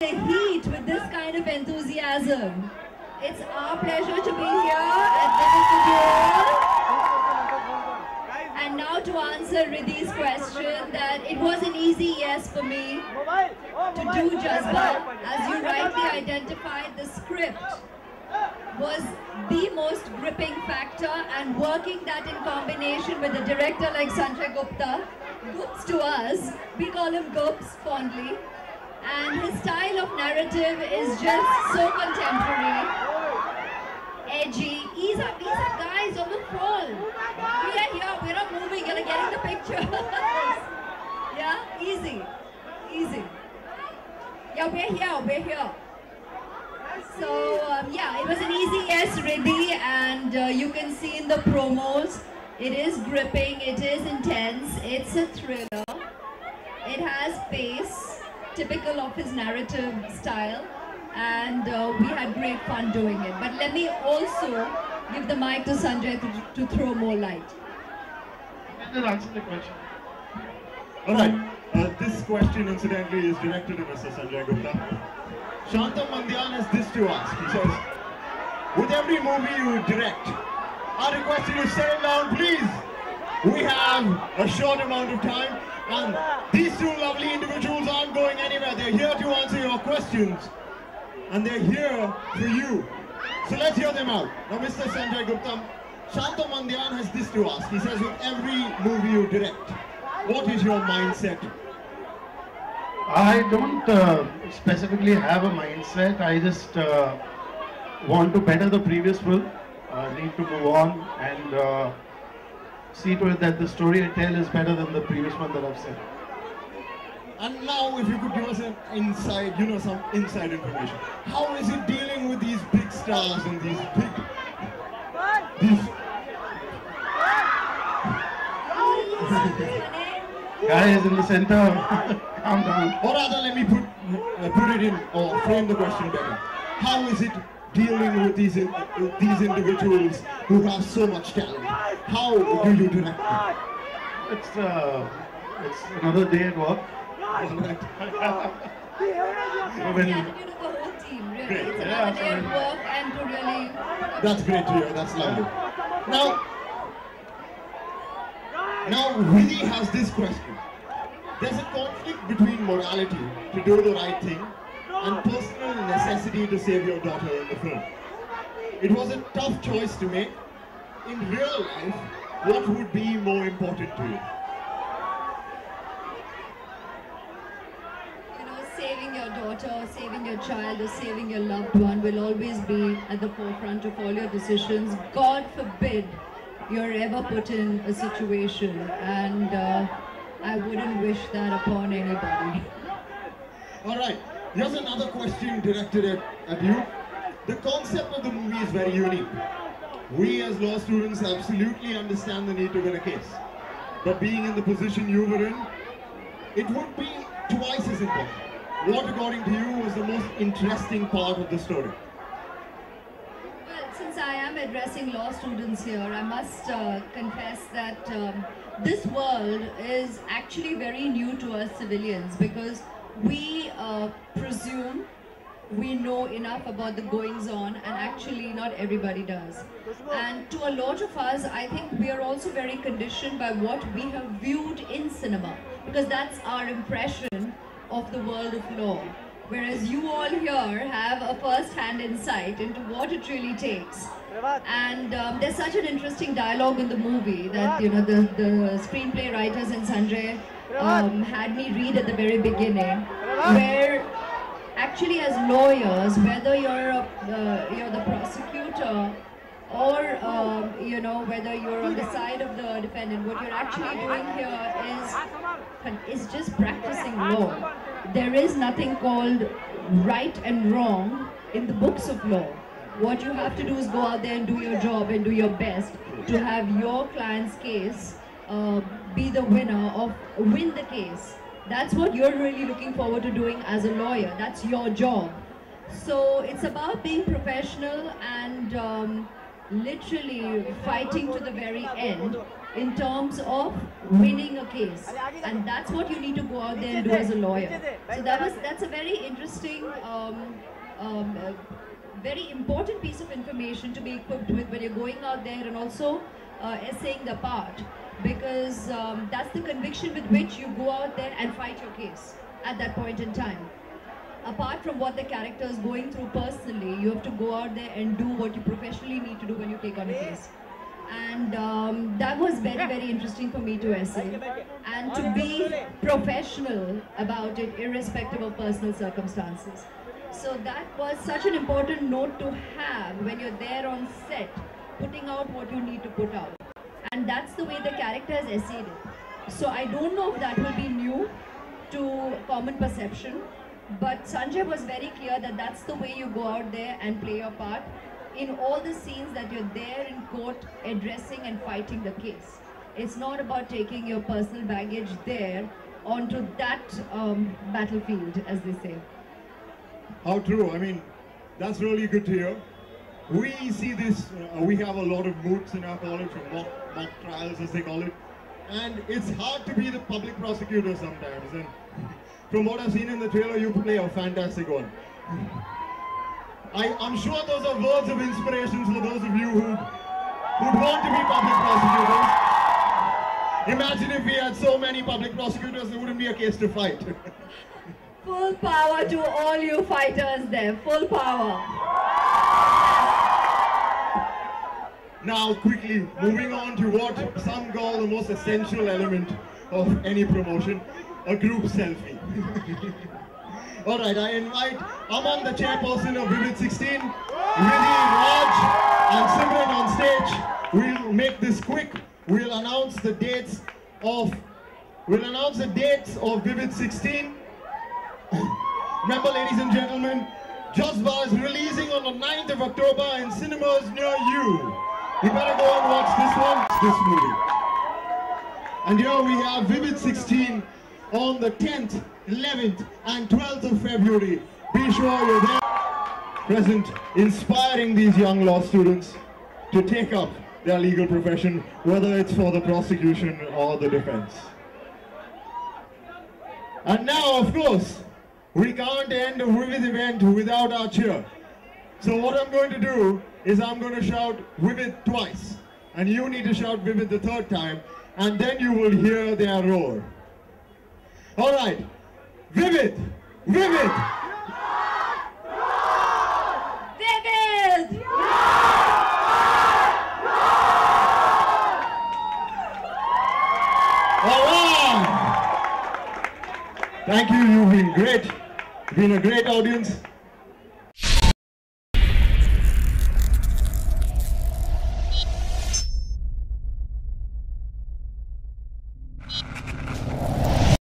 the heat with this kind of enthusiasm. It's our pleasure to be here at Vivid. And now to answer Ridhi's question, that it was an easy yes for me to do Jazba. As you rightly identified, the script was the most gripping factor, and working that in combination with a director like Sanjay Gupta, Goops to us, we call him Goops fondly, and his style of narrative is just so contemporary, edgy. Ease up guys, on the fall. We are here, we're not moving, you're getting the picture. Yeah, easy. Yeah, we're here. So, yeah, it was an easy yes, Ridhi, and you can see in the promos, it is gripping, it is intense, it's a thriller, it has pace, typical of his narrative style, and we had great fun doing it. But let me also give the mic to Sanjay to throw more light. Just answer the question. Alright, this question incidentally is directed to Mr. Sanjay Gupta. Shantam Mandyan has this to ask. He says, with every movie you direct, I request you to settle down, please. We have a short amount of time, and these two lovely individuals aren't going anywhere. They're here to answer your questions, and they're here for you. So let's hear them out. Now, Mr. Sanjay Gupta, Shantam Mandyan has this to ask. He says, with every movie you direct, what is your mindset? I don't specifically have a mindset. I just want to better the previous film. Need to move on and see to it that the story I tell is better than the previous one that I've said. And now, if you could give us an inside, some inside information. How is it dealing with these big stars and these guys in the center? Calm down. Or rather, let me put it in, or frame the question better. How is it dealing with these individuals who have so much talent? How do you direct them? It's another day at work. The attitude of the whole team, really. Great. It's another day at work, and to really... That's great to hear, that's lovely. Now Ridhi has this question. There's a conflict between morality to do the right thing and personal necessity to save your daughter in the film. It was a tough choice to make. In real life, what would be more important to you? Saving your daughter, saving your child, or saving your loved one will always be at the forefront of all your decisions. God forbid you're ever put in a situation, and I wouldn't wish that upon anybody. Alright, here's another question directed at you. The concept of the movie is very unique. We as law students absolutely understand the need to win a case. But being in the position you were in, it would be twice as important. What, according to you, was the most interesting part of the story? Well, since I am addressing law students here, I must confess that this world is actually very new to us civilians, because we presume we know enough about the goings-on, and actually not everybody does. And to a lot of us, I think we are also very conditioned by what we have viewed in cinema, because that's our impression of the world of law. Whereas you all here have a first-hand insight into what it really takes. And there's such an interesting dialogue in the movie that, the screenplay writers and Sanjay had me read at the very beginning, where actually as lawyers, whether you're the prosecutor or whether you're on the side of the defendant, what you're actually doing here is just practicing law. There is nothing called right and wrong in the books of law. What you have to do is go out there and do your job and do your best to have your client's case be the winner of win the case. That's what you're really looking forward to doing as a lawyer. That's your job. So it's about being professional and literally fighting to the very end in terms of winning a case, and that's what you need to go out there and do as a lawyer. So that's a very interesting, very important piece of information to be equipped with when you're going out there and also essaying the part, because that's the conviction with which you go out there and fight your case at that point in time. Apart from what the character is going through personally, you have to go out there and do what you professionally need to do when you take on a case. And that was very, very interesting for me to essay. And to be professional about it, irrespective of personal circumstances. So that was such an important note to have when you're there on set, putting out what you need to put out. And that's the way the character has essayed it. So I don't know if that will be new to common perception, but Sanjay was very clear that that's the way you go out there and play your part in all the scenes that you're there in court addressing and fighting the case. It's not about taking your personal baggage there onto that battlefield, as they say. How true. I mean, that's really good to hear. We see this, we have a lot of moods in our college, mock trials as they call it. And it's hard to be the public prosecutor sometimes. And from what I've seen in the trailer, you play a fantastic one. I'm sure those are words of inspiration for those of you who want to be public prosecutors. Imagine if we had so many public prosecutors, there wouldn't be a case to fight. Full power to all you fighters there, full power. Now quickly, moving on to what some call the most essential element of any promotion, a group selfie. Alright, I invite Aman, the chairperson of Vivid 16, Riddhi, Raj and Simran on stage. We'll make this quick. We'll announce the dates of Vivid 16. Remember, ladies and gentlemen, Jazba is releasing on the 9th of October in cinemas near you. You better go and watch this movie. And here we have Vivid 16 on the 10th, 11th and 12th of February. Be sure you're there, present, inspiring these young law students to take up their legal profession, whether it's for the prosecution or the defense. And now, of course, we can't end a Vivid event without our cheer. So what I'm going to do is I'm going to shout Vivid twice. And you need to shout Vivid the third time, and then you will hear their roar. Alright, Vivid! Vivid! Vivid! Alright! Thank you, you've been great. You've been a great audience.